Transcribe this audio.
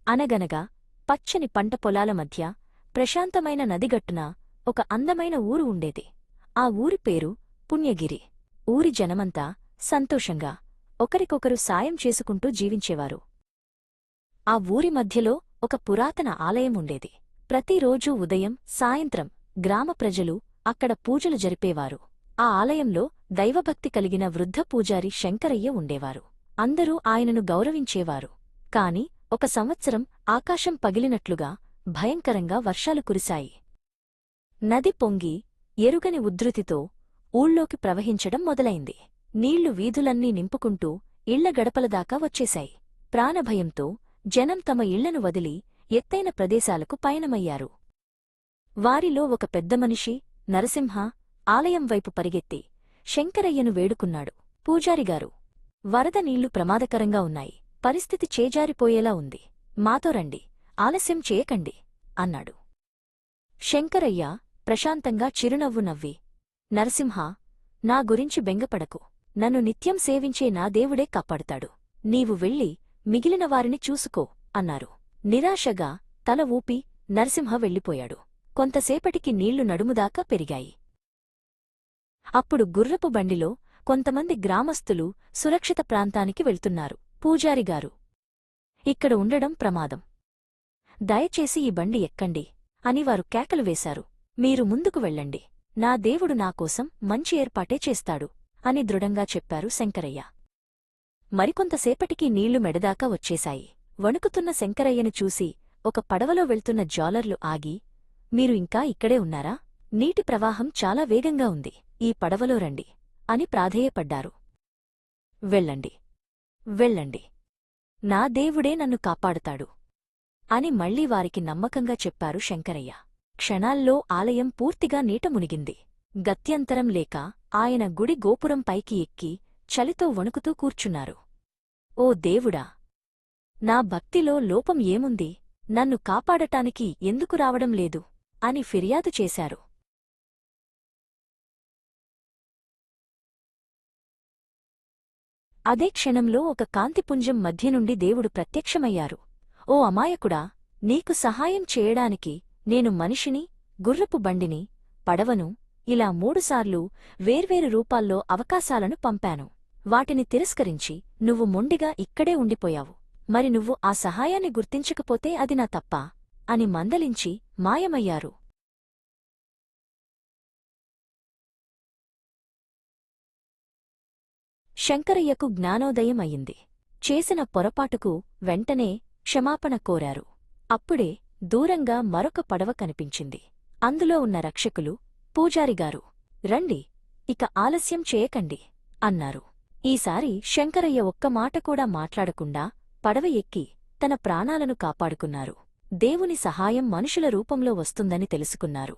అనగనగా పచ్చని పంట పొలాల మధ్య ప్రశాంతమైన నదిగట్టున ఒక అందమైన ఊరు ఉండేది. ఆ ఊరి పేరు పుణ్యగిరి. ఊరి జనమంతా సంతోషంగా ఒకరికొకరు సాయం చేసుకుంటూ జీవించేవారు. ఆ ఊరి మధ్యలో ఒక పురాతన ఆలయం ఉండేది. ప్రతిరోజూ ఉదయం సాయంత్రం గ్రామ ప్రజలు అక్కడ పూజలు జరిపేవారు. ఆ ఆలయంలో దైవభక్తి కలిగిన వృద్ధ పూజారి శంకరయ్య ఉండేవారు. అందరూ ఆయనను గౌరవించేవారు. కాని ఒక సంవత్సరం ఆకాశం పగిలినట్లుగా భయంకరంగా వర్షాలు కురిశాయి. నది పొంగి ఎరుగని ఉద్ధృతితో ఊళ్ళోకి ప్రవహించడం మొదలైంది. నీళ్లు వీధులన్నీ నింపుకుంటూ ఇళ్ల గడపలదాకా వచ్చేశాయి. ప్రాణభయంతో జనం తమ ఇళ్లను వదిలి ఎత్తైన ప్రదేశాలకు పయనమయ్యారు. వారిలో ఒక పెద్దమనిషి నరసింహ ఆలయం వైపు పరిగెత్తి శంకరయ్యను వేడుకున్నాడు. పూజారిగారు, వరద నీళ్లు ప్రమాదకరంగా ఉన్నాయి. పరిస్థితి చేజారిపోయేలా ఉంది. మాతో రండి, ఆలస్యం చేయకండి అన్నాడు. శంకరయ్య ప్రశాంతంగా చిరునవ్వు నవ్వి, నరసింహ, నా గురించి బెంగపడకు. నన్ను నిత్యం సేవించే నా దేవుడే కాపాడుతాడు. నీవు వెళ్ళి మిగిలిన వారిని చూసుకో అన్నారు. నిరాశగా తల ఊపి నరసింహ వెళ్ళిపోయాడు. కొంతసేపటికి నీళ్లు నడుముదాకా పెరిగాయి. అప్పుడు గుర్రపు బండిలో కొంతమంది గ్రామస్థులు సురక్షిత ప్రాంతానికి వెళ్తున్నారు. పూజారిగారు, ఇక్కడ ఉండడం ప్రమాదం. దయచేసి ఈ బండి ఎక్కండి అని వారు కేకలు వేశారు. మీరు ముందుకు వెళ్ళండి. నా దేవుడు నాకోసం మంచి ఏర్పాటే చేస్తాడు అని దృఢంగా చెప్పారు శంకరయ్య. మరికొంతసేపటికి నీళ్లు మెడదాకా వచ్చేశాయి. వణుకుతున్న శంకరయ్యను చూసి ఒక పడవలో వెళ్తున్న జాలర్లు ఆగి, మీరు ఇంకా ఇక్కడే ఉన్నారా? నీటి ప్రవాహం చాలా వేగంగా ఉంది. ఈ పడవలో రండి అని ప్రాధేయపడ్డారు. వెళ్ళండి, వెళ్ళండి, నా దేవుడే నన్ను కాపాడుతాడు అని మళ్లీ వారికి నమ్మకంగా చెప్పారు శంకరయ్య. క్షణాల్లో ఆలయం పూర్తిగా నీట మునిగింది. గత్యంతరం లేక ఆయన గుడి గోపురం పైకి ఎక్కి చలితో వణుకుతూ కూర్చున్నారు. ఓ దేవుడా, నా భక్తిలో లోపం ఏముంది? నన్ను కాపాడటానికి ఎందుకు రావడం లేదు అని ఫిర్యాదు చేశారు. అదే క్షణంలో ఒక కాంతిపుంజం మధ్య నుండి దేవుడు ప్రత్యక్షమయ్యారు. ఓ అమాయకుడా, నీకు సహాయం చేయడానికి నేను మనిషిని, గుర్రపు బండిని, పడవను, ఇలా 3 సార్లు వేర్వేరు రూపాల్లో అవకాశాలను పంపాను. వాటిని తిరస్కరించి నువ్వు మొండిగా ఇక్కడే ఉండిపోయావు. మరి నువ్వు ఆ సహాయాన్ని గుర్తించకపోతే అది నా తప్పా అని మందలించి మాయమయ్యారు. శంకరయ్యకు జ్ఞానోదయం అయింది. చేసిన పొరపాటుకు వెంటనే క్షమాపణ కోరారు. అప్పుడే దూరంగా మరొక పడవ కనిపించింది. అందులో ఉన్న రక్షకులు, పూజారిగారు, రండి, ఇక ఆలస్యం చేయకండి అన్నారు. ఈసారి శంకరయ్య ఒక్క మాట కూడా మాట్లాడకుండా పడవ ఎక్కి తన ప్రాణాలను కాపాడుకున్నారు. దేవుని సహాయం మనుషుల రూపంలో వస్తుందని తెలుసుకున్నారు.